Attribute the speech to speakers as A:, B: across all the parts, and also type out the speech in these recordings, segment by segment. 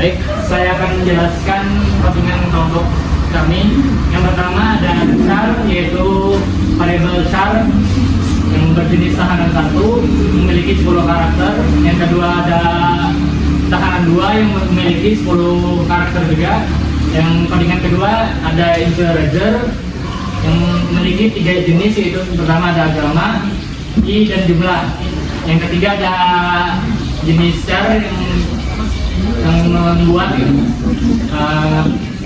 A: Baik, saya akan menjelaskan kepentingan kelompok kami. Yang pertama ada char, yaitu variabel char yang berjenis tahanan 1 memiliki 10 karakter. Yang kedua ada tahanan 2 yang memiliki 10 karakter juga. Yang kepentingan kedua ada integer yang memiliki 3 jenis, yaitu pertama ada agama, i, dan jumlah. Yang ketiga ada jenis char yang membuat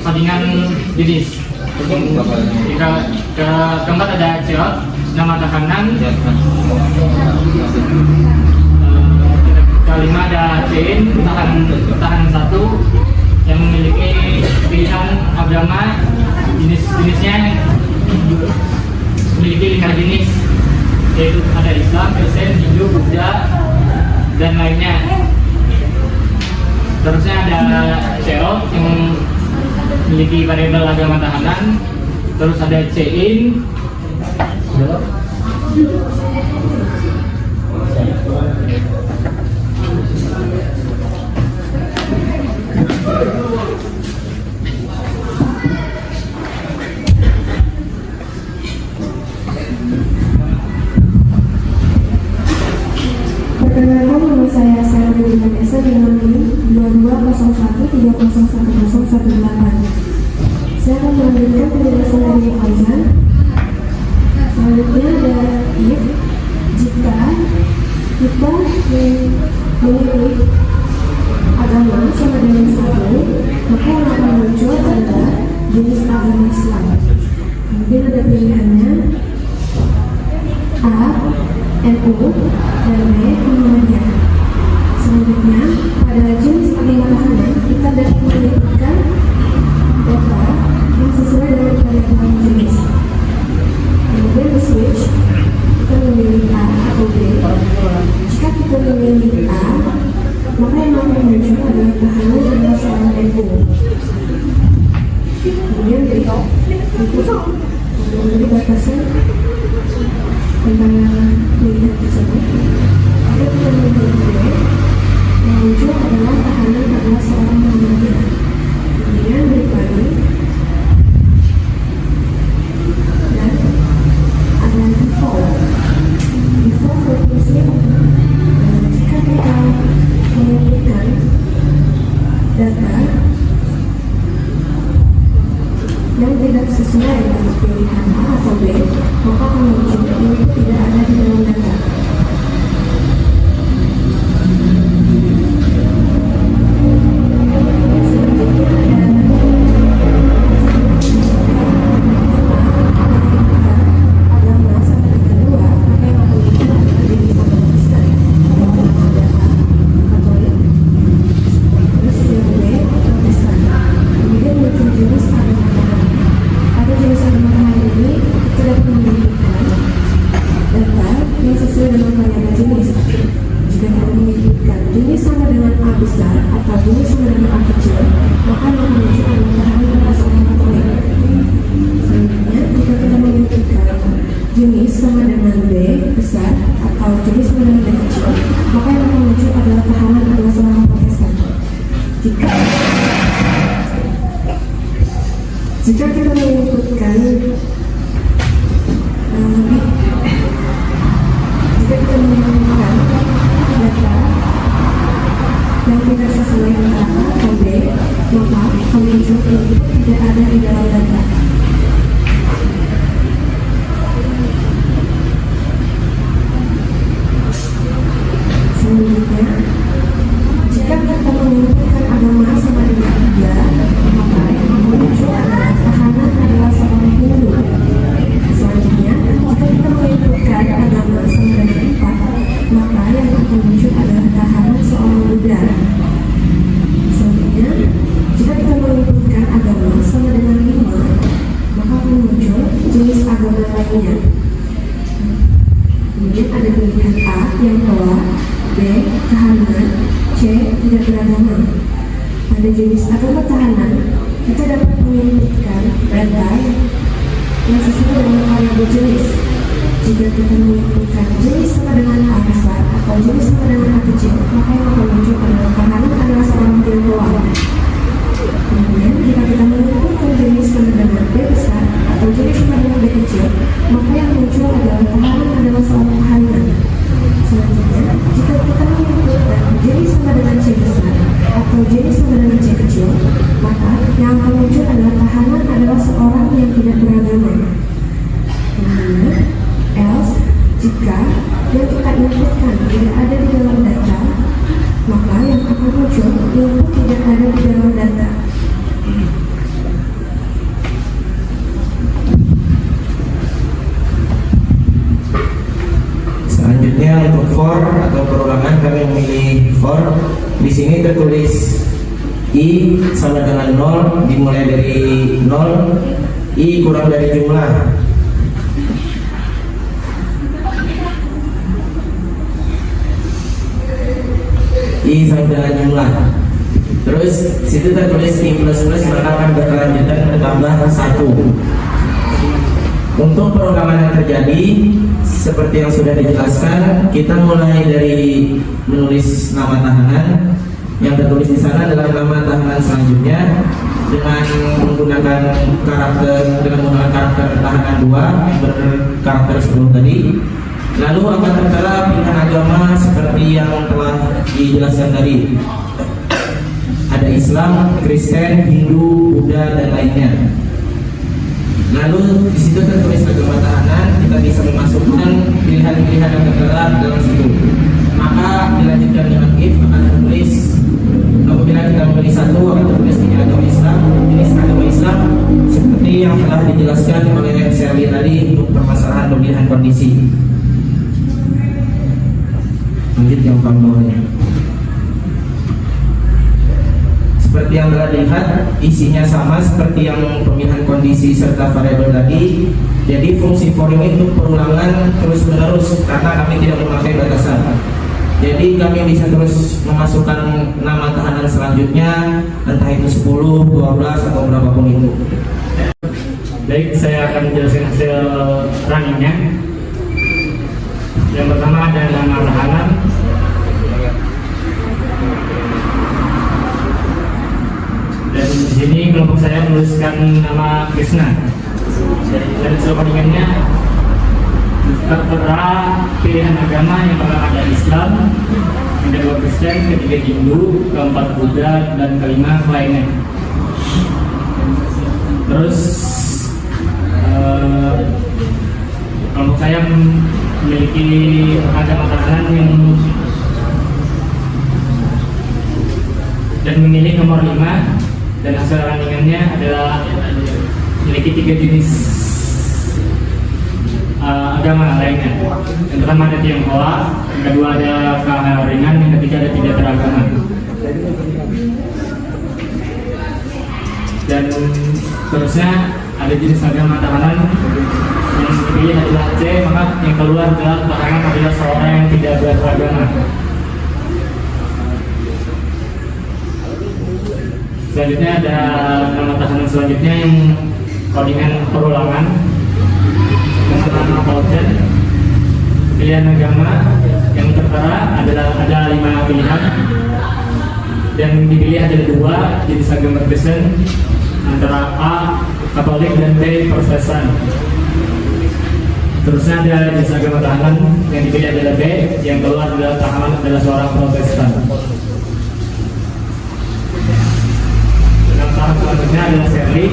A: codingan jenis. Keempat ada ceot, nama tahanan. Kelima ada chain, tahanan 1 yang memiliki pilihan agama, jenisnya memiliki 5 jenis, yaitu ada Islam, Kristen, Hindu, Buddha, dan lainnya. Terusnya ada ceot yang memiliki variabel agama tahanan. Terus ada chain,
B: perkenalkan, nama saya Sarah Esa dengan NIM 2201301018. Saya akan melanjutkan penjelasan dari Faizan. Selanjutnya ada if. Jika kita memilih agama sama dengan 1, maka yang akan muncul adalah jenis agama Islam. Kemudian ada pilihannya A, NU, dan B, Muhammadiyah. Selanjutnya, pada jenis agama tahanan, kita dapat menyebutkan data yang sesuai dengan variabel jenis. Kemudian di switch, kita memilih A atau B. Jika kita memilih A, maka yang akan muncul adalah tahanan adalah seorang NU. Kemudian untuk memberi batasan tentang pilihan tersebut, jika kita memilih B, yang muncul adalah tahanan adalah seorang Muhammadiyah. Kemudian berikutnya dan ada default. Default berfungsi jika kita menginputkan data yang tidak sesuai dengan pilihan A atau B, maka akan muncul input tidak ada di dalam data. Jenis sama dengan B besar atau jenis sama dengan B kecil, maka yang akan muncul adalah tahanan adalah seorang Protestan. Jika kita menyebutkan data yang tidak sesuai dengan A atau B, maka akan muncul tidak ada di dalam data. Selanjutnya, jika kita menginputkan agama sama dengan 3, maka yang akan muncul adalah tahanan adalah seorang Hindu. Selanjutnya, jika kita menginputkan agama sama dengan 4, maka yang akan muncul adalah tahanan seorang Buddha. Selanjutnya, jika kita menginputkan agama sama dengan 5, maka akan muncul jenis agama lainnya. Kemudian ada pilihan A yang telah, B, tahanan, C, tidak beragama. Pada jenis agama tahanan, kita dapat menginputkan data yang sesuai dengan variabel jenis. Jika kita menginputkan jenis sama dengan A besar atau jenis sama dengan A kecil, maka yang akan muncul adalah tahanan adalah seorang Tionghoa.
C: fungsi for. Di sini tertulis I sama dengan 0, dimulai dari 0, I kurang dari jumlah. I sama dengan jumlah. Terus situ tertulis I plus plus, maka akan berkelanjutan bertambah 1. Untuk perulangan yang terjadi seperti yang sudah dijelaskan, kita mulai dari menulis nama tahanan. Yang tertulis di sana adalah nama tahanan selanjutnya dengan menggunakan karakter tahanan 2 yang berkarakter 10 tadi. Lalu akan tertera pilihan agama seperti yang telah dijelaskan tadi. Ada Islam, Kristen, Hindu, Buddha, dan lainnya. Lalu di situ tertulis agama tahanan, kita bisa memasukkan pilihan-pilihan yang tertera dalam situ. Maka dilanjutkan dengan if akan tertulis, apabila kita memilih satu akan tertulis ini agama Islam, jenis agama Islam seperti yang telah dijelaskan oleh Sherly tadi untuk permasalahan pemilihan kondisi. Lanjut yang bawahnya. Seperti yang telah dilihat, isinya sama seperti yang pemilihan kondisi serta variabel tadi. Jadi fungsi for ini untuk perulangan terus menerus karena kami tidak memakai batasan. Jadi kami bisa terus memasukkan nama tahanan selanjutnya, entah itu 10, 12 atau berapapun itu.
A: Baik, saya akan menjelaskan hasil runningnya. Yang pertama ada nama tahanan. Dan di sini kelompok saya menuliskan nama Krishna. Dan selanjutnya tertera pilihan agama yang pertama ada Islam, yang kedua Kristen, ketiga Hindu, keempat Buddha, dan kelima lainnya. Terus kelompok saya memiliki agama tahanan yang dan memilih nomor 5, dan hasil runningannya adalah memiliki 3 jenis agama lainnya. Yang pertama ada Tionghoa, yang kedua ada Kaharingan, yang ketiga ada tidak beragama. Dan terusnya ada jenis agama tahanan yang dipilih adalah C, maka yang keluar adalah tahanan adalah seorang yang tidak beragama. Selanjutnya ada nama tahanan selanjutnya yang kodingan perulangan. Yang pertama Pauten, pilihan agama yang tertera adalah ada 5 pilihan dan dipilih ada 2 jenis agama Kristen antara A Katolik dan B Protestan. Terusnya ada jenis agama tahanan yang dipilih adalah B, yang keluar adalah tahanan adalah seorang Protestan. Tahap selanjutnya adalah Sherly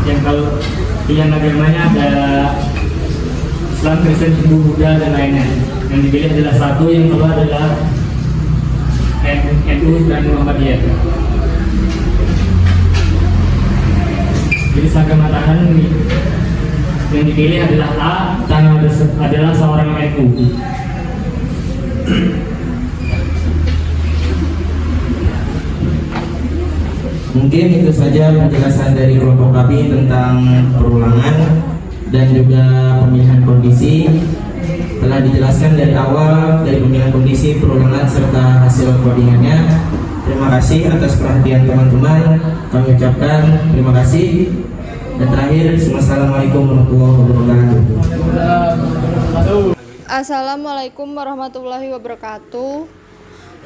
A: yang kalau pilihan agamanya ada Islam, Kristen, Hindu, Buddha, dan lainnya. Yang dipilih adalah 1, yang keluar adalah NU dan Muhammadiyah. Jadi agama tahanan yang dipilih adalah A, karena adalah seorang NU.
C: Mungkin itu saja penjelasan dari kelompok kami tentang perulangan dan juga pemilihan kondisi. Telah dijelaskan dari awal dari pemilihan kondisi, perulangan serta hasil codingannya. Terima kasih atas perhatian teman-teman. Kami ucapkan terima kasih. Dan terakhir, Assalamualaikum warahmatullahi wabarakatuh.
D: Assalamualaikum warahmatullahi wabarakatuh.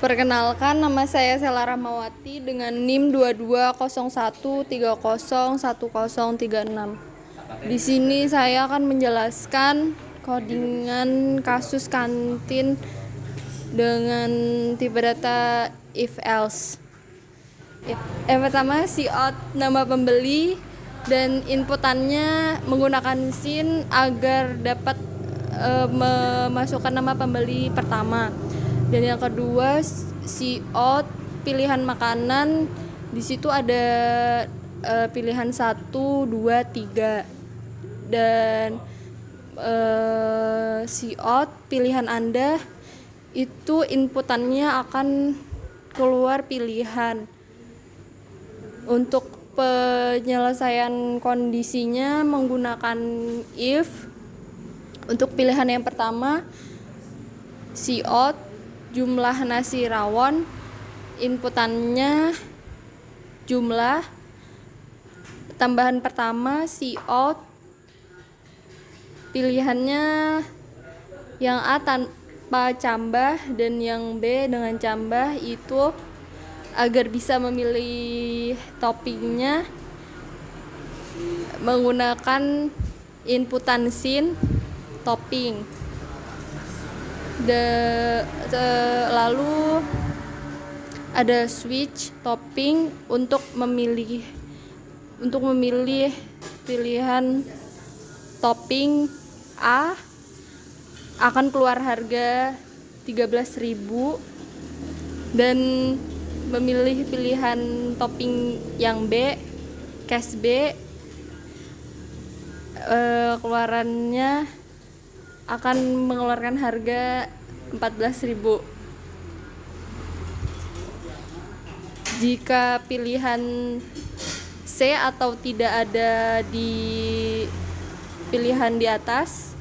D: Perkenalkan, nama saya Sela Rahmawati dengan NIM 2201301036. Di sini saya akan menjelaskan codingan kasus kantin dengan tipe data if else. Yang pertama out nama pembeli dan inputannya menggunakan SIN agar dapat memasukkan nama pembeli pertama. Dan yang kedua out pilihan makanan, di situ ada pilihan 1, 2, 3. Dan out pilihan Anda itu inputannya akan keluar pilihan. Untuk penyelesaian kondisinya menggunakan if. Untuk pilihan yang pertama, siot, jumlah nasi rawon, inputannya jumlah, tambahan pertama siot, pilihannya yang A tanpa cambah dan yang B dengan cambah. Itu agar bisa memilih toppingnya menggunakan inputan sin topping. Lalu ada switch topping untuk memilih pilihan topping A akan keluar harga 13.000, dan memilih pilihan topping yang B, cash B, keluarannya akan mengeluarkan harga 14.000. Jika pilihan C atau tidak ada di pilihan di atas,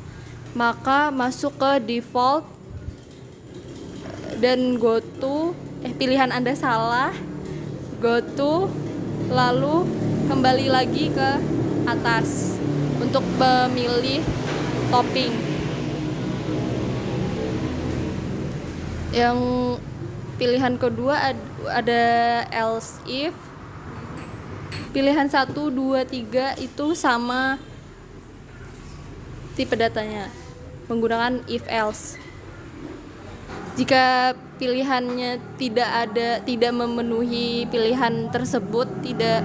D: maka masuk ke default dan go to, pilihan Anda salah, go to, lalu kembali lagi ke atas untuk memilih topping. Yang pilihan kedua ada else if. Pilihan 1, 2, 3 itu sama tipe datanya menggunakan if else. Jika pilihannya tidak memenuhi pilihan tersebut, tidak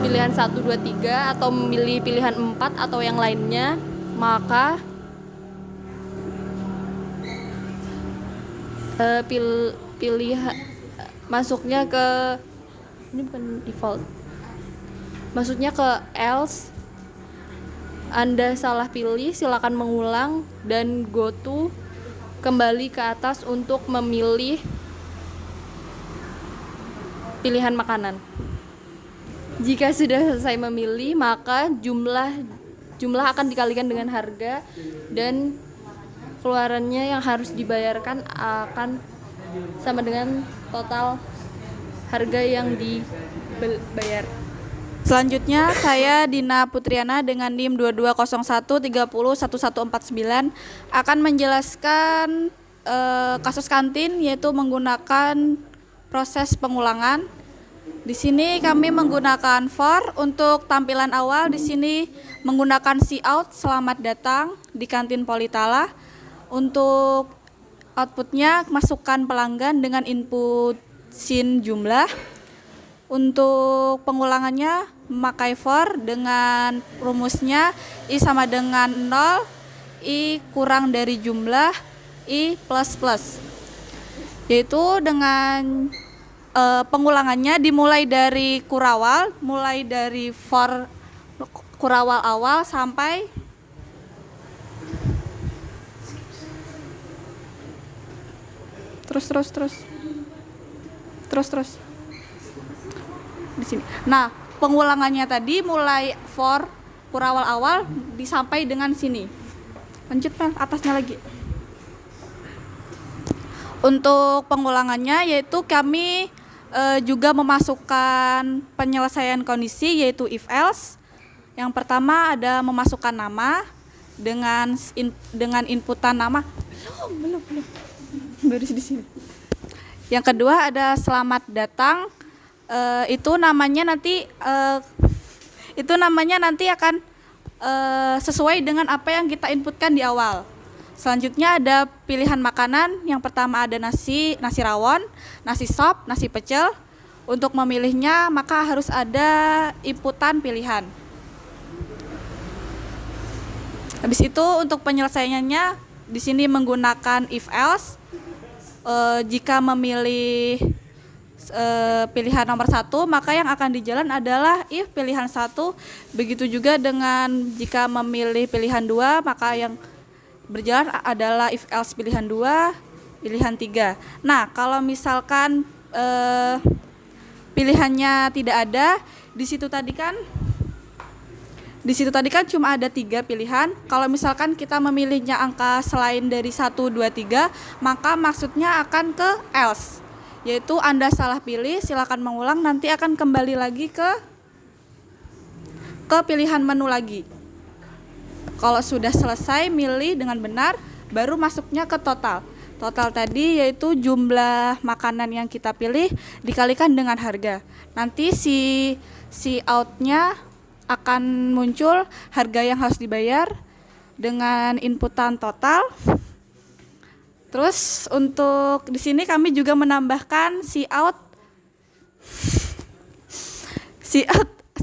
D: pilihan 1, 2, 3 atau memilih pilihan 4 atau yang lainnya, maka masuknya ke ini bukan default, masuknya ke else. Anda salah pilih, silakan mengulang dan go to, kembali ke atas untuk memilih pilihan makanan. Jika sudah selesai memilih, maka jumlah akan dikalikan dengan harga dan keluarannya yang harus dibayarkan akan sama dengan total harga yang dibayar.
E: Selanjutnya saya Dina Putriana dengan NIM 2201301149 akan menjelaskan kasus kantin, yaitu menggunakan proses pengulangan. Di sini kami menggunakan for. Untuk tampilan awal di sini menggunakan cout, selamat datang di kantin Politala. Untuk outputnya masukkan pelanggan dengan input sin jumlah. Untuk pengulangannya memakai for dengan rumusnya I sama dengan 0, I kurang dari jumlah, I plus plus. Yaitu dengan pengulangannya dimulai dari kurawal, mulai dari for kurawal awal sampai terus di sini. Nah, pengulangannya tadi mulai for kurawal awal disampai dengan sini. Lanjut atasnya lagi. Untuk pengulangannya yaitu kami juga memasukkan penyelesaian kondisi, yaitu if else. Yang pertama ada memasukkan nama dengan inputan nama. Belum. Baru di sini. Yang kedua ada selamat datang. Itu namanya nanti akan sesuai dengan apa yang kita inputkan di awal. Selanjutnya ada pilihan makanan. Yang pertama ada nasi rawon, nasi sop, nasi pecel. Untuk memilihnya maka harus ada inputan pilihan. Habis itu untuk penyelesaiannya di sini menggunakan if else. Jika memilih pilihan nomor 1, maka yang akan dijalan adalah if pilihan 1. Begitu juga dengan jika memilih pilihan 2, maka yang berjalan adalah if else pilihan 2. pilihan 3. Nah, kalau misalkan pilihannya tidak ada, di situ tadi kan cuma ada 3 pilihan. Kalau misalkan kita memilihnya angka selain dari 1, 2, 3, maka maksudnya akan ke else. Yaitu Anda salah pilih, silakan mengulang, nanti akan kembali lagi ke pilihan menu lagi. Kalau sudah selesai milih dengan benar, baru masuknya ke total. Total tadi yaitu jumlah makanan yang kita pilih dikalikan dengan harga. Nanti si outnya akan muncul harga yang harus dibayar dengan inputan total. Terus untuk di sini kami juga menambahkan si out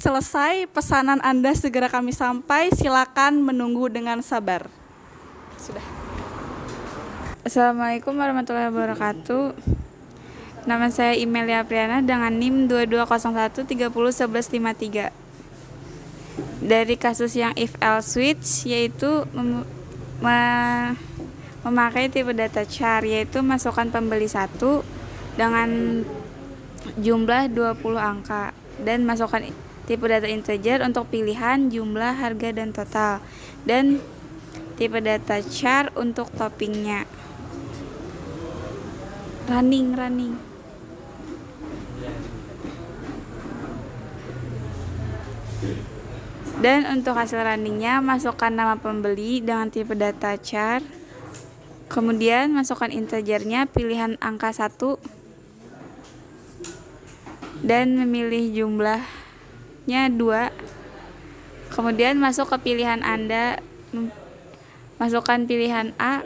E: selesai pesanan Anda segera kami sampai, silakan menunggu dengan sabar. Sudah.
F: Assalamualaikum warahmatullahi wabarakatuh. Nama saya Imelia Priana dengan NIM 2201301153. Dari kasus yang if else switch, yaitu memakai tipe data char, yaitu masukkan pembeli 1 dengan jumlah 20 angka dan masukkan tipe data integer untuk pilihan jumlah, harga, dan total, dan tipe data char untuk toppingnya. Running. Dan untuk hasil runningnya, masukkan nama pembeli dengan tipe data char, kemudian masukkan integernya, pilihan angka 1, dan memilih jumlahnya 2. Kemudian masuk ke pilihan Anda, masukkan pilihan A,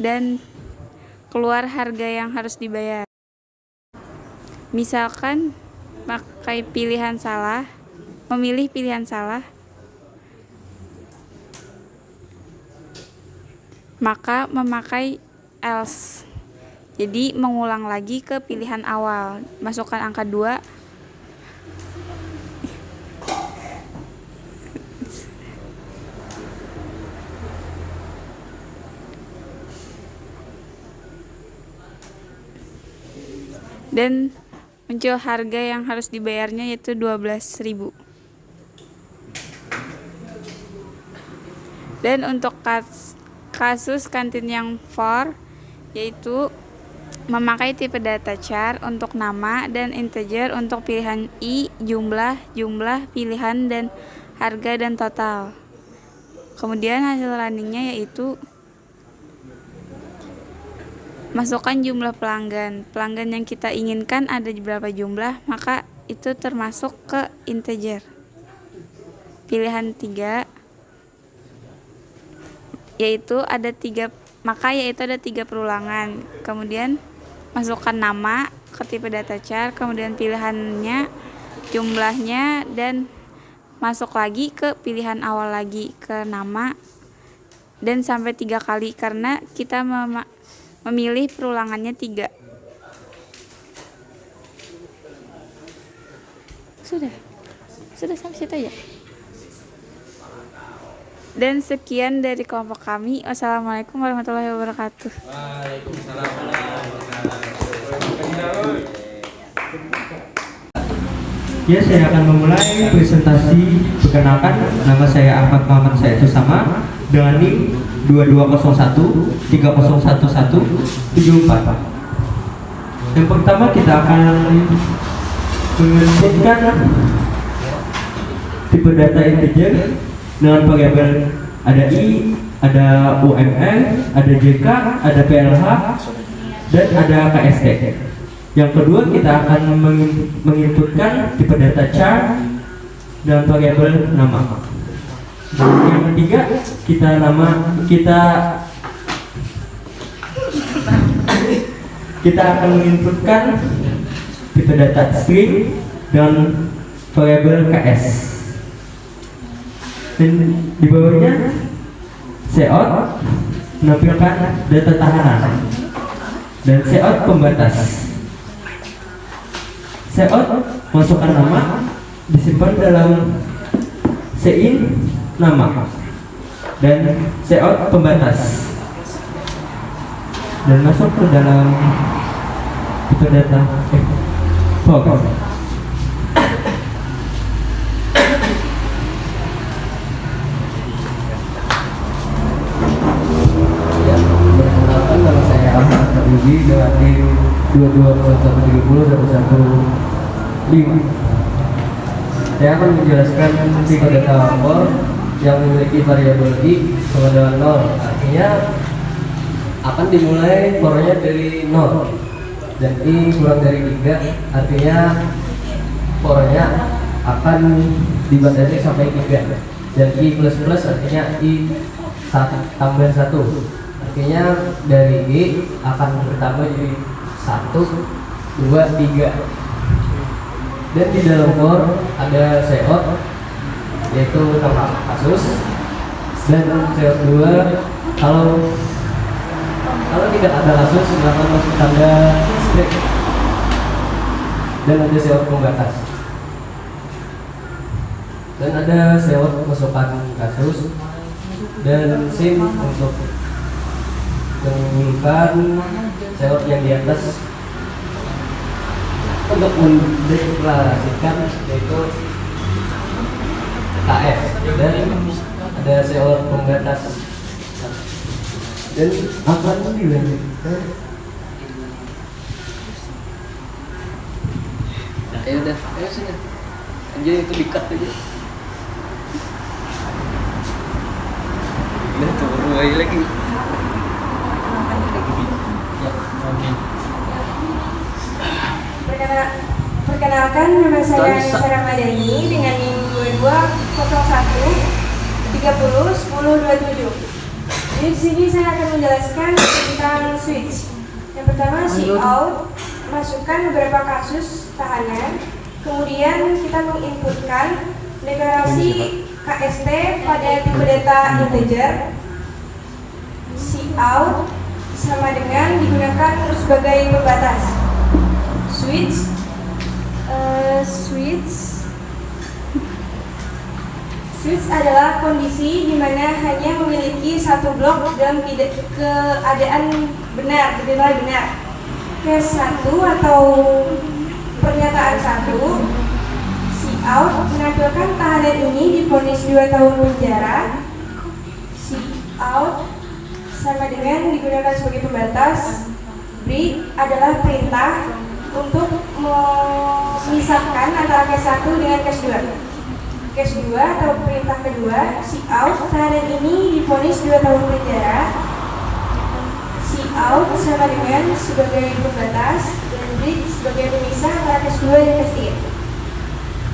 F: dan keluar harga yang harus dibayar. Misalkan memilih pilihan salah, maka memakai else. Jadi mengulang lagi ke pilihan awal, masukkan angka 2, dan muncul harga yang harus dibayarnya yaitu 12.000. Dan untuk kasus kantin yang for, yaitu memakai tipe data char untuk nama dan integer untuk pilihan i, jumlah, pilihan, dan harga dan total. Kemudian hasil runningnya yaitu masukkan jumlah pelanggan yang kita inginkan ada berapa jumlah, maka itu termasuk ke integer. Pilihan 3 yaitu ada 3 perulangan. Kemudian masukkan nama ke tipe data char, kemudian pilihannya, jumlahnya, dan masuk lagi ke pilihan awal lagi ke nama, dan sampai 3 kali karena kita memilih perulangannya 3. Sudah sampai situ ya. Dan sekian dari kelompok kami. Wassalamualaikum warahmatullahi wabarakatuh.
C: Waalaikumsalam warahmatullahi wabarakatuh.
G: Ya, saya akan memulai presentasi. Perkenalkan, nama saya Ahmad Muhammad Said Usama dengan NIM 2201301174. Yang pertama kita akan menginputkan tipe data integer dengan variabel ada i, ada uml, ada jk, ada plh, dan ada kst. Yang kedua kita akan menginputkan tipe data char dengan variabel nama. Yang ketiga kita akan menginputkan tipe data string dengan variabel ks. Dan di bawahnya cout menampilkan data tahanan dan cout pembatas. Cout masukkan nama, disimpan dalam cin nama, dan cout pembatas dan masuk ke dalam tipe data Fox.
H: Ya, perkenalkan nama saya Ahmad Habibi dengan NIM 220130 Saya akan menjelaskan tipe data for yang memiliki variabel i sama dengan 0. Artinya akan dimulai for-nya dari 0 dan i kurang dari 3, artinya for-nya akan dibatasi sampai 3, dan i plus plus artinya i tambah 1, artinya dari i akan bertambah jadi 1, 2, 3. Dan di dalam for ada seot yaitu nama kasus, dan seot 2 kalau tidak ada kasus silakan masuk tanda string, dan ada seot pembatas, dan ada seot masukkan kasus, dan sim untuk menunjukkan seot yang di atas untuk mendeklarasikan yaitu KF, dan ada seot pembatas, dan akan dilanjutkan. Ya udah, ayo sini aja, itu di-cut aja. Udah turun lagi. Ya, amin.
B: Perkenalkan, nama saya Sarah Madani dengan NIM 2201301027. Jadi di sini saya akan menjelaskan tentang switch. Yang pertama, cout, masukkan beberapa kasus tahanan, kemudian kita menginputkan deklarasi KST pada tipe data integer. Cout sama dengan digunakan sebagai pembatas. Switch adalah kondisi di mana hanya memiliki satu blok dalam keadaan benar, bernilai benar. Case 1 atau pernyataan 1, cout menampilkan tahanan ini divonis 2 tahun penjara. Cout sama dengan digunakan sebagai pembatas. Break adalah perintah untuk memisahkan antara case 1 dengan case 2. Case 2 atau perintah kedua, cout, tahanan ini divonis 2 tahun penjara. Cout sama dengan sebagai pembatas, dan break sebagai pemisah antara case 2 dan case 3.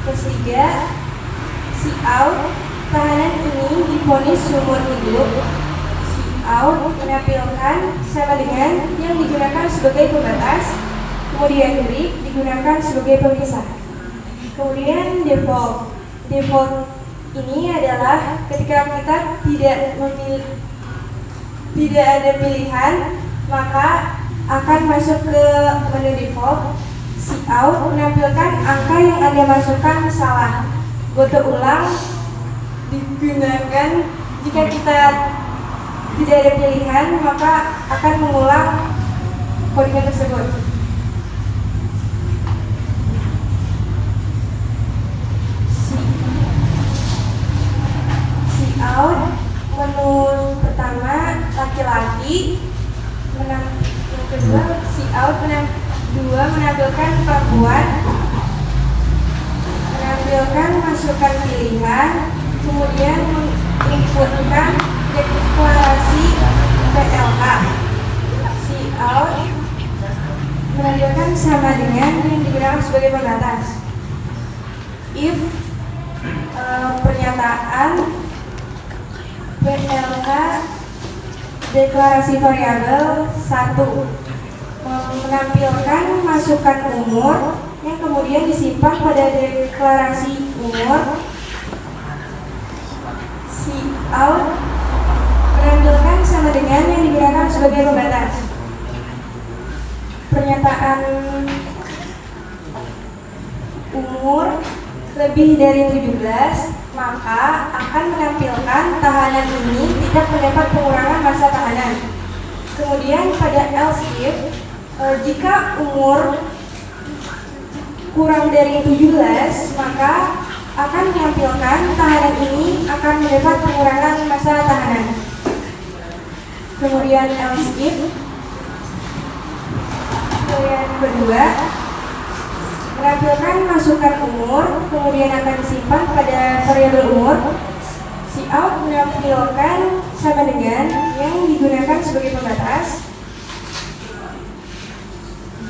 B: Case 3, cout, tahanan ini divonis seumur hidup. Cout menampilkan sama dengan yang digunakan sebagai pembatas, kemudian break digunakan sebagai pemisah. Kemudian default ini adalah ketika kita tidak ada pilihan, maka akan masuk ke menu default. Cout menampilkan angka yang Anda masukkan salah. Goto ulang digunakan jika kita tidak ada pilihan, maka akan mengulang kode tersebut. Cout, menu pertama laki-laki, yang kedua cout, dua menampilkan perempuan, menampilkan masukan pilihan, kemudian menginputkan deklarasi PLH. Cout menampilkan sama dengan yang digunakan sebagai pembatas. If pernyataan PLH deklarasi variabel 1 menampilkan masukan umur yang kemudian disimpan pada deklarasi umur. Cout menampilkan sama dengan yang digunakan sebagai pembatas. Pernyataan umur lebih dari 17, maka akan menampilkan tahanan ini tidak mendapat pengurangan masa tahanan. Kemudian pada else if, jika umur kurang dari 17, maka akan menampilkan tahanan ini akan mendapat pengurangan masa tahanan. Kemudian else if, kemudian kedua, menampilkan masukan umur, kemudian akan disimpan pada variabel umur. Cout menampilkan sama dengan yang digunakan sebagai pembatas.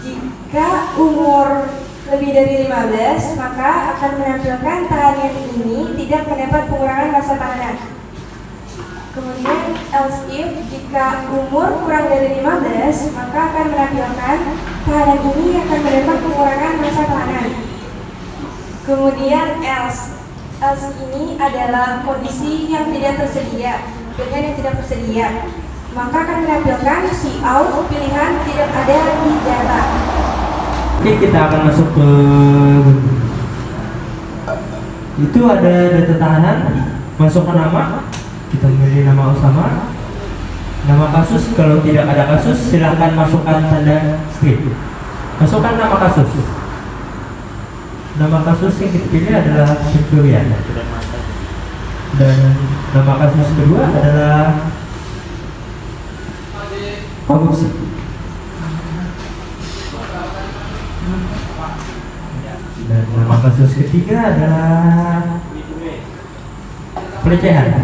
B: Jika umur lebih dari 15, maka akan menampilkan tahanan ini tidak mendapat pengurangan masa tahanan. Kemudian else if, jika umur kurang dari 15, maka akan menampilkan tahanan ini akan mendapat pengurangan masa tahanan. Kemudian else ini adalah kondisi yang tidak tersedia, dengan yang tidak tersedia, maka akan menampilkan cout pilihan tidak ada di data.
G: Oke, kita akan masuk ke itu ada data tahanan, masukkan nama, kita memilih nama Usama, nama kasus, kalau tidak ada kasus silahkan masukkan tanda strip, masukkan nama kasus. Nama kasus yang kita pilih adalah pencurian, dan nama kasus kedua adalah korupsi. Dan nama kasus ketiga adalah pelecehan.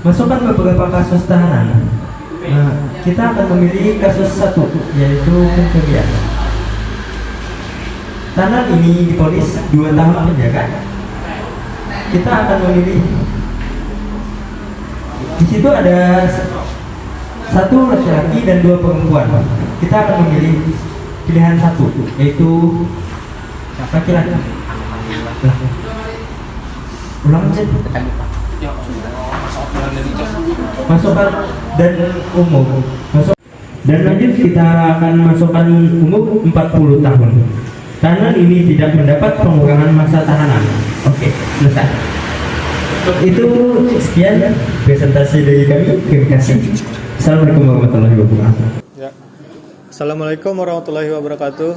G: Masukkan beberapa kasus tahanan. Nah, kita akan memilih kasus 1, yaitu pencurian. Tahanan ini divonis 2 tahun penjara. Kita akan memilih. Di situ ada 1 laki-laki dan 2 perempuan. Kita akan memilih pilihan 1, yaitu laki-laki. Ulang aja. Masukkan dan umur. Dan lanjut kita akan masukkan umur 40 tahun. Tahanan ini tidak mendapat pengurangan masa tahanan. Oke, selesai. Itu sekian presentasi dari kami. Terima kasih. Assalamualaikum warahmatullahi wabarakatuh.
I: Ya. Assalamualaikum warahmatullahi wabarakatuh.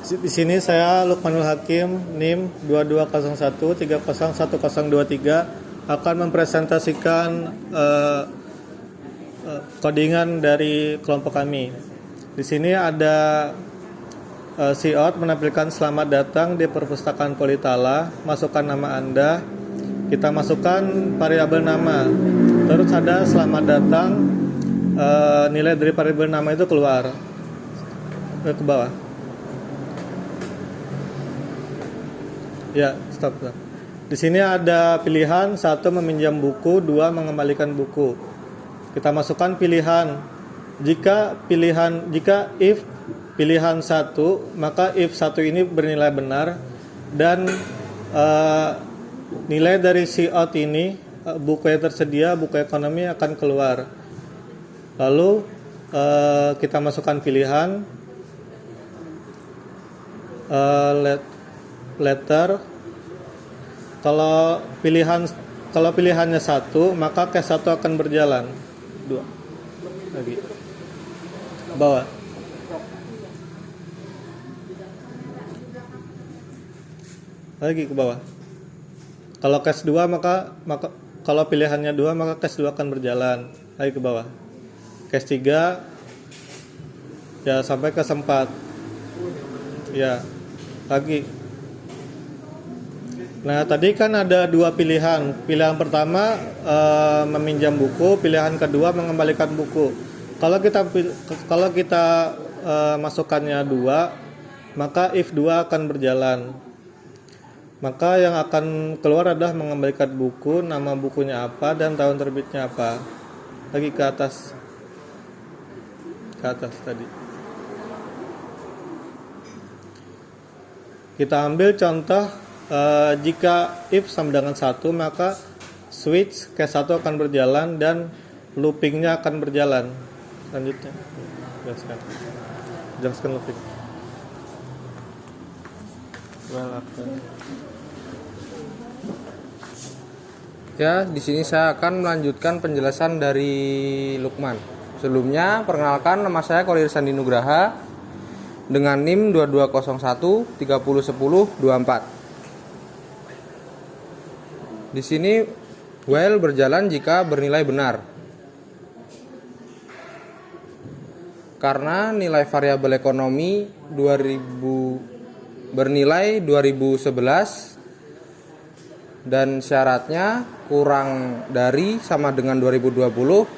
I: Di sini saya Lukmanul Hakim, NIM 2201301023 akan mempresentasikan codingan dari kelompok kami. Di sini ada cout menampilkan selamat datang di perpustakaan Politala, masukkan nama Anda, kita masukkan variabel nama, terus ada selamat datang, nilai dari variabel nama itu keluar ke bawah. Ya, stop. Di sini ada pilihan 1 meminjam buku, 2 mengembalikan buku. Kita masukkan pilihan. Jika if pilihan 1, maka if 1 ini bernilai benar dan nilai dari cout ini, buku yang tersedia, buku ekonomi akan keluar. Lalu kita masukkan pilihan letter. Kalau pilihannya 1, maka case 1 akan berjalan. 2 lagi bawah. Lagi ke bawah. Kalau case 2 maka kalau pilihannya 2 maka case 2 akan berjalan. Lagi ke bawah. Case 3 ya sampai ke 4. Ya. Lagi. Nah, tadi kan ada 2 pilihan. Pilihan pertama meminjam buku, pilihan kedua mengembalikan buku. Kalau kita masukkannya 2, maka if 2 akan berjalan. Maka yang akan keluar adalah mengembalikan buku, nama bukunya apa dan tahun terbitnya apa. Lagi ke atas. Ke atas tadi. Kita ambil contoh, jika if sama dengan 1, maka switch case 1 akan berjalan dan loopingnya akan berjalan. Selanjutnya, jelaskan looping.
J: Ya, di sini saya akan melanjutkan penjelasan dari Lukman. Sebelumnya, perkenalkan, nama saya Kolir Sandi Nugraha dengan NIM 2201 3010 24. Di sini while berjalan jika bernilai benar. Karena nilai variabel ekonomi 2000 bernilai 2011 dan syaratnya kurang dari sama dengan 2020,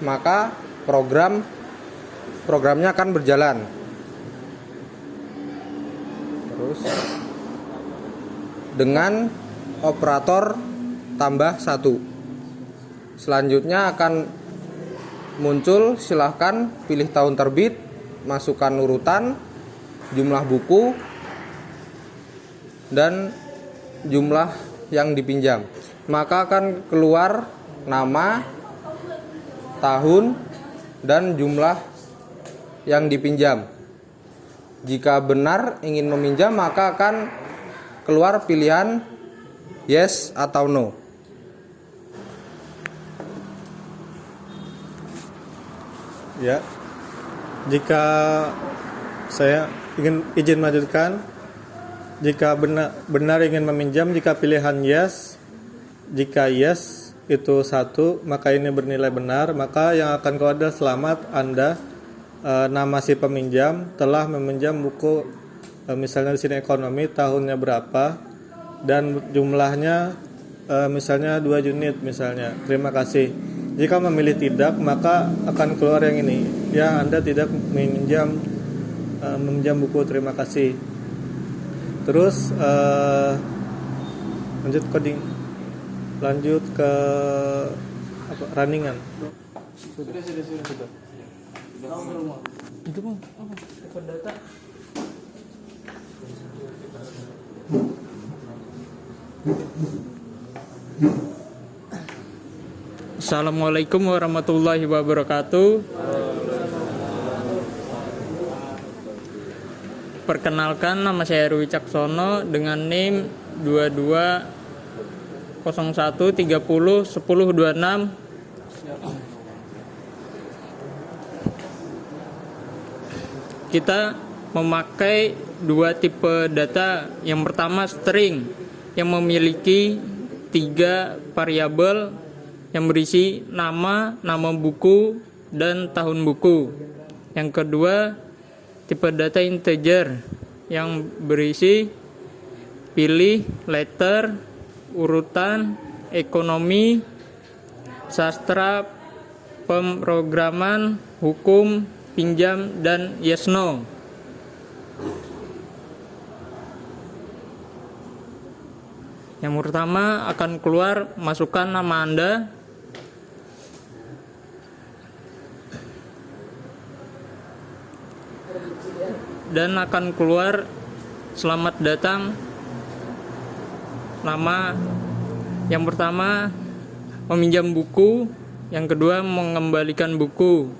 J: maka programnya akan berjalan. Terus dengan operator tambah 1. Selanjutnya akan muncul, silahkan pilih tahun terbit, masukkan urutan, jumlah buku, dan jumlah yang dipinjam. Maka akan keluar nama, tahun, dan jumlah yang dipinjam. Jika benar ingin meminjam, maka akan keluar pilihan yes atau no.
I: Ya, jika saya izin melanjutkan, jika benar ingin meminjam, jika pilihan yes, jika yes itu 1, maka ini bernilai benar, maka yang akan keluar adalah selamat Anda, nama si peminjam telah meminjam buku, misalnya di sini ekonomi, tahunnya berapa, dan jumlahnya misalnya 2 unit misalnya. Terima kasih. Jika memilih tidak, maka akan keluar yang ini. Ya, Anda tidak meminjam buku. Terima kasih. Terus lanjut coding. Lanjut ke runningan. Sudah. Itu mau apa? Data.
A: Assalamualaikum warahmatullahi wabarakatuh. Perkenalkan, nama saya Heru Wicaksono dengan NIM 2201 30 10 26. Kita memakai 2 tipe data. Yang pertama string yang memiliki 3 variabel yang berisi nama buku, dan tahun buku. Yang kedua, tipe data integer yang berisi pilih, letter, urutan, ekonomi, sastra, pemrograman, hukum, pinjam, dan yes no. Yang pertama akan keluar, masukkan nama Anda, dan akan keluar selamat datang. Nama yang pertama meminjam buku, yang kedua mengembalikan buku.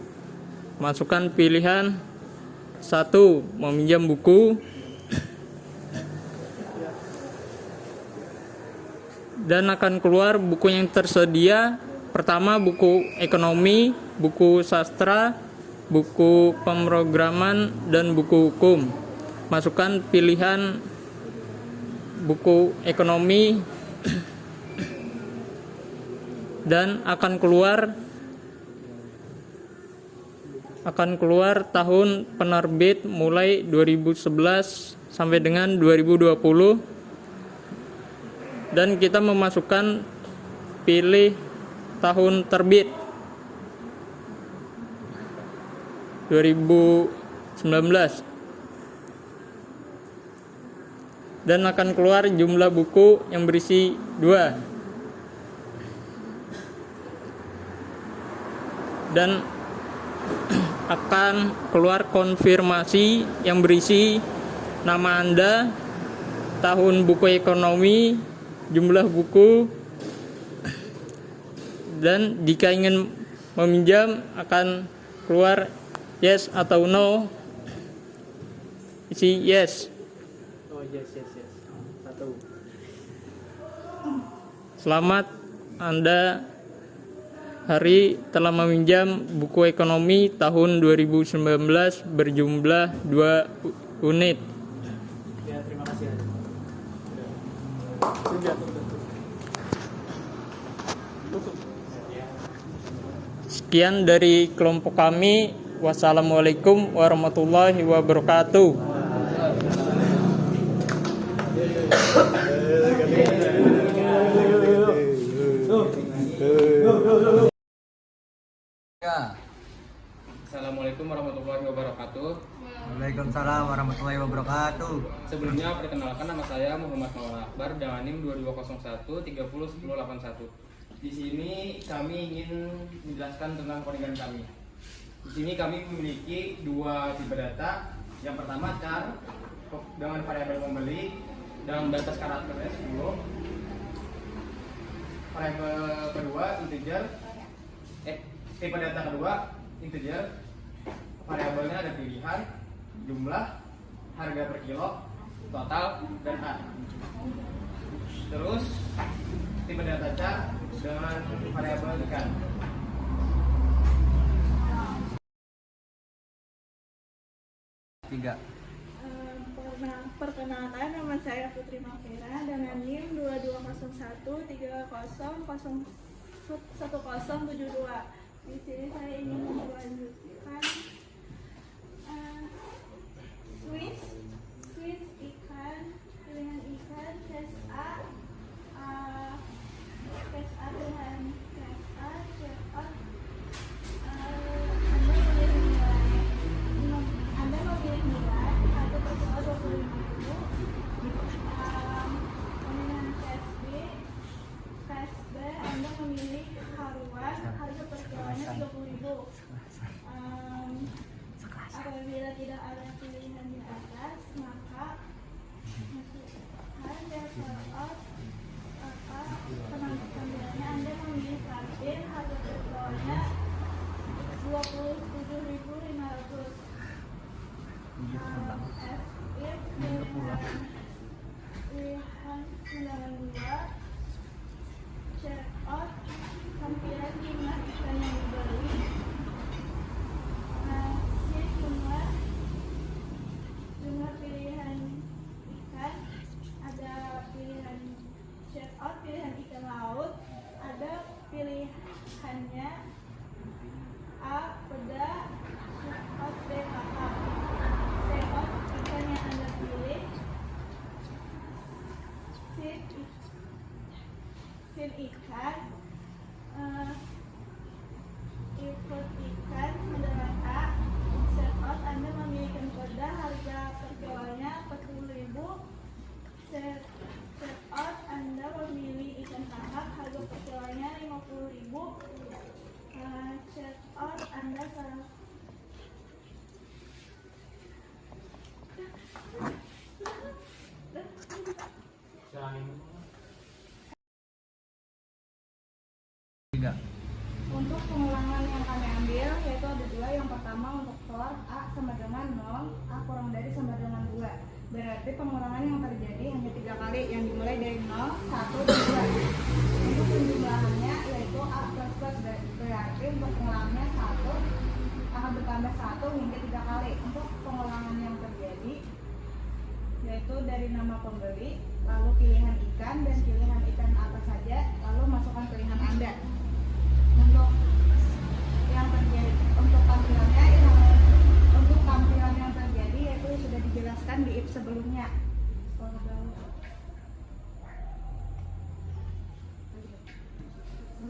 A: Masukkan pilihan 1 meminjam buku, dan akan keluar buku yang tersedia. Pertama buku ekonomi, buku sastra, buku pemrograman, dan buku hukum. Masukkan pilihan buku ekonomi dan akan keluar tahun penerbit mulai 2011 sampai dengan 2020, dan kita memasukkan pilih tahun terbit 2019, dan akan keluar jumlah buku yang berisi 2, dan akan keluar konfirmasi yang berisi nama Anda, tahun buku ekonomi, jumlah buku, dan jika ingin meminjam akan keluar yes atau no. Isi yes. Oh yes.
K: Selamat Anda hari telah meminjam buku ekonomi tahun 2019 berjumlah 2 unit.
A: Ya, terima kasih.
K: Sekian dari kelompok kami. Wassalamualaikum warahmatullahi wabarakatuh.
J: Assalamualaikum warahmatullahi wabarakatuh.
L: Waalaikumsalam warahmatullahi wabarakatuh.
J: Sebelumnya perkenalkan, nama saya Muhammad Maulana Akbar dengan NIM 2201 30 1081. Di sini kami ingin menjelaskan tentang codingan kami. Di sini kami memiliki dua tipe data. Yang pertama char dengan variabel pembeli dengan batas karakternya 10. Variabel kedua integer. Tipe data kedua integer. Variabelnya ada pilihan, jumlah, harga per kilo, total, dan A. Terus tipe data char dengan variabel ikan.
L: Tiga.
M: Perkenalkan, nama saya Putri Mafira dengan NIM 2201 30 1072. Di sini saya ingin melanjutkan Swiss ikan, pilihan ikan, tes A pilihan tes A, cepat. Anda memilih nilai 1 per kilo 25.000. Pilihan tes B, Anda memilih haruan, harga per kilonya 30.000. Apabila tidak ada pilihan di atas, maka masukkan level out penampilannya. Anda memilih traktir, harga per kilonya 27.500. Pilihan 92, check out tampilan jumlah ikan yang dibeli. Jumlah pilihan ikan, ada pilihan check out, pilihan ikan laut, ada pilihannya A peda, check out B kakap. Check out ikan yang Anda pilih, sin ikan, ikut ikan mendarat A. Check out Anda memilih ikan peda, harga per kilonya 40.000. Check out Anda memilih ikan kakap, harga per kilonya 50.000. Check out Anda salah. Untuk pengulangan yang kami ambil yaitu ada dua. Yang pertama untuk for A sama dengan 0, A kurang dari sama dengan 2. Berarti pengulangan yang terjadi hanya 3 kali yang dimulai dari 0, 1, dan 2. Untuk penjumlahannya yaitu A plus plus, berarti untuk pengulangannya 1 akan bertambah 1 hingga 3 kali. Untuk pengulangan yang terjadi yaitu dari nama pembeli, lalu pilihan ikan dan pilihan ikan apa saja, lalu masukkan pilihan Anda. Untuk yang terjadi, untuk tampilan yang terjadi yaitu sudah dijelaskan di if sebelumnya.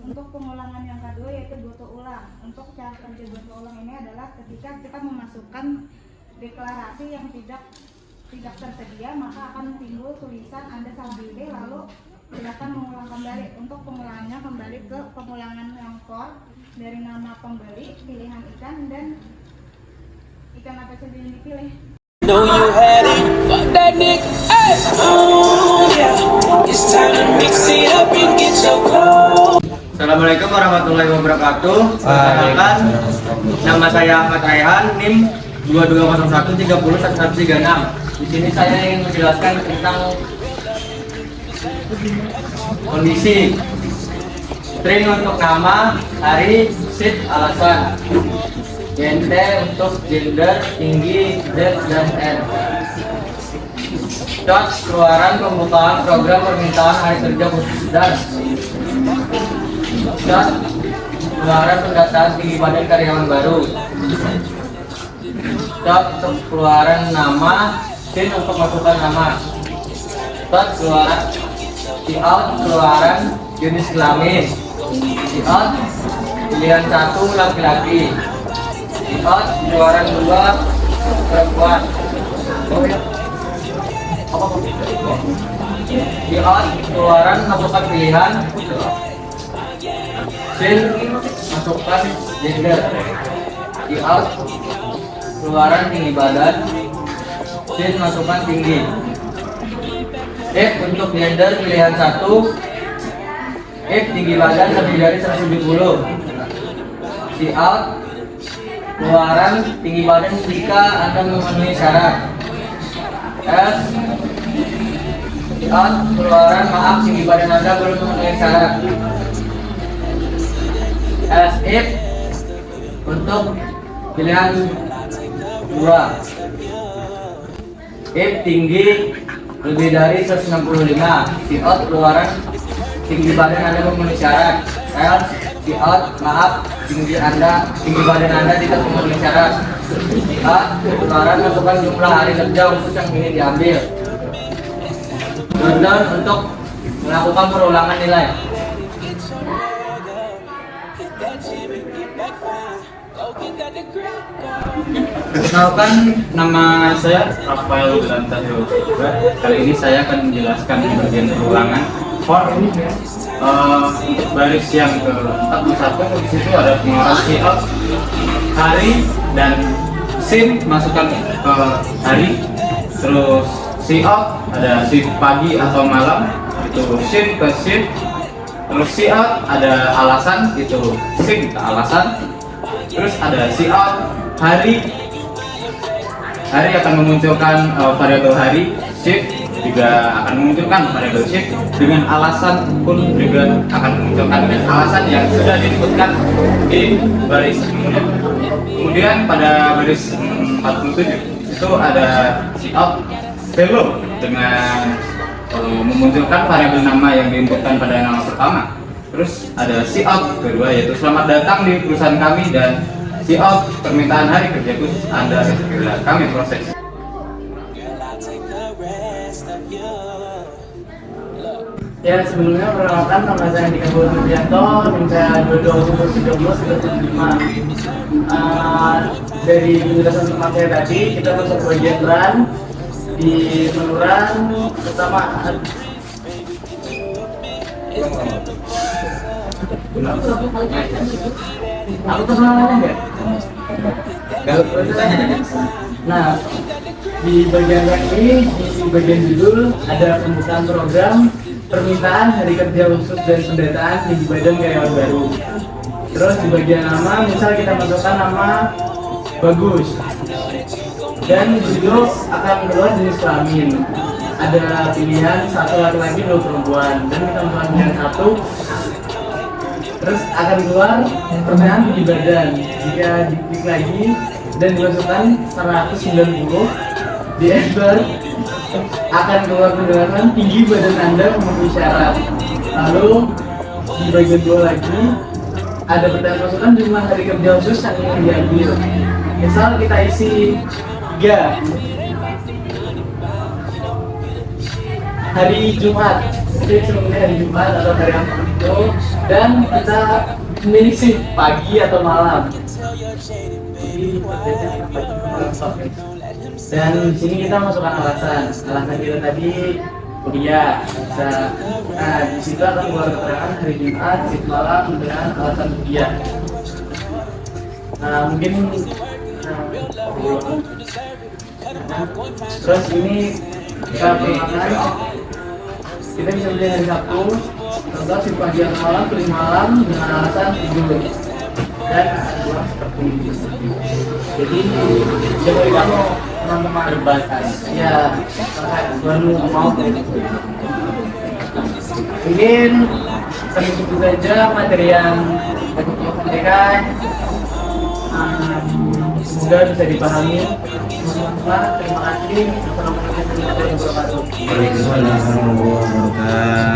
M: Untuk pengulangan yang kedua yaitu butuh ulang. Untuk cara kerja butuh ulang ini adalah ketika kita memasukkan deklarasi yang tidak tersedia, maka akan timbul tulisan Anda salah pilih, lalu silakan mengulang kembali. Untuk pengulangannya kembali ke pengulangan yang for, dari nama pembeli, pilihan ikan, dan ikan apa saja yang dipilih.
N: Know you had it, fuck that nigga, hey. Oh yeah, it's time to mix it up and get your clothes.
L: Assalamualaikum warahmatullahi wabarakatuh. Perkenalkan, nama saya Ahmad Raihan, NIM 2201 30 1136. Di sini saya ingin menjelaskan tentang Kondisi. String untuk nama, hari, seat, alasan. GNT untuk gender, tinggi, Z, dan N. Dot keluaran pembukaan program permintaan hari kerja khusus dan dot keluaran pendataan tinggi badan karyawan baru. Dot untuk keluaran nama, SIN untuk masukkan nama. Dot keluaran out keluaran jenis kelamin. Out pilihan 1 laki-laki. Out keluaran 2 perempuan. Out keluaran masukkan pilihan. SIN masukkan gender. Out keluaran tinggi badan. SIN masukkan tinggi. F untuk gender pilihan 1. F tinggi badan lebih dari 170. Out keluaran tinggi badan jika Anda memenuhi syarat. S out keluaran maaf tinggi badan Anda belum memenuhi syarat. S if untuk pilihan 2. If tinggi lebih dari 165. Out keluaran tinggi badan Anda memenuhi syarat. Else out maaf tinggi badan Anda tidak memenuhi syarat. A keluaran masukkan jumlah hari kerja khusus yang ingin diambil. Down untuk melakukan perulangan nilai.
A: Perkenalkan, nama saya Rafael Wilantajo. Kali ini saya akan menjelaskan di bagian perulangan for untuk baris yang ke-41. Di situ ada pengeluaran out hari dan SIN masukkan ke hari. Terus out ada shift pagi atau malam, itu SIN ke shift. Terus out ada alasan, itu SIN ke alasan. Terus ada out hari akan memunculkan variabel hari. Shift juga akan memunculkan variabel shift. Dengan alasan pun juga akan memunculkan dengan alasan yang sudah diinputkan di baris. Kemudian pada baris 47 itu ada out hello dengan memunculkan variabel nama yang diinputkan pada nama pertama. Terus ada out kedua, yaitu selamat datang di perusahaan kami, dan out permintaan hari kerja khusus Anda segera kami proses. Ya, sebelumnya perkenalkan, nama saya Dika Bodovianto, NIM saya 2213-75. Dari penjelasan teman saya tadi, kita masuk ke bagian run. Di menu run pertama aku terkenal nggak? Nah, di bagian run ini, di bagian judul ada pembukaan program permintaan hari kerja khusus dan pendataan tinggi badan karyawan baru. Terus di bagian nama, misal kita masukkan nama Bagus, dan judul akan keluar jenis kelamin. Ada pilihan 1 laki-laki 2 perempuan, dan kita masukkan pilihan 1. Terus akan keluar pertanyaan tinggi badan. Jika diklik lagi dan dimasukkan 190 di enter, akan keluar penjelasan tinggi badan Anda memenuhi syarat. Lalu di bagian 2 lagi ada pertanyaan masukan jumlah hari kerja khusus yang ingin diambil. Misal kita isi 3 hari Jumat, jadi sebelumnya hari Jumat atau hari apa itu, dan kita memilih shift pagi atau malam. Dan di sini kita masukkan alasan kita tadi kuliah. Nah, di situ akan keluar keterangan hari Jumat, shift malam dengan alasan kuliah. Nah, mungkin terus ini kita perkenalkan, kita bisa beli hari Sabtu, contoh shift pagi atau malam, pilih malam dengan alasan tidur. Dan seperti ini. Jadi jadi kamu teman-teman terbatas ya, baru mau Mungkin sampai itu saja materi yang tadi saya sampaikan. Semoga bisa dipahami. Terima kasih. Assalamualaikum warahmatullahi wabarakatuh.
C: Waalaikumsalam warahmatullahi wabarakatuh.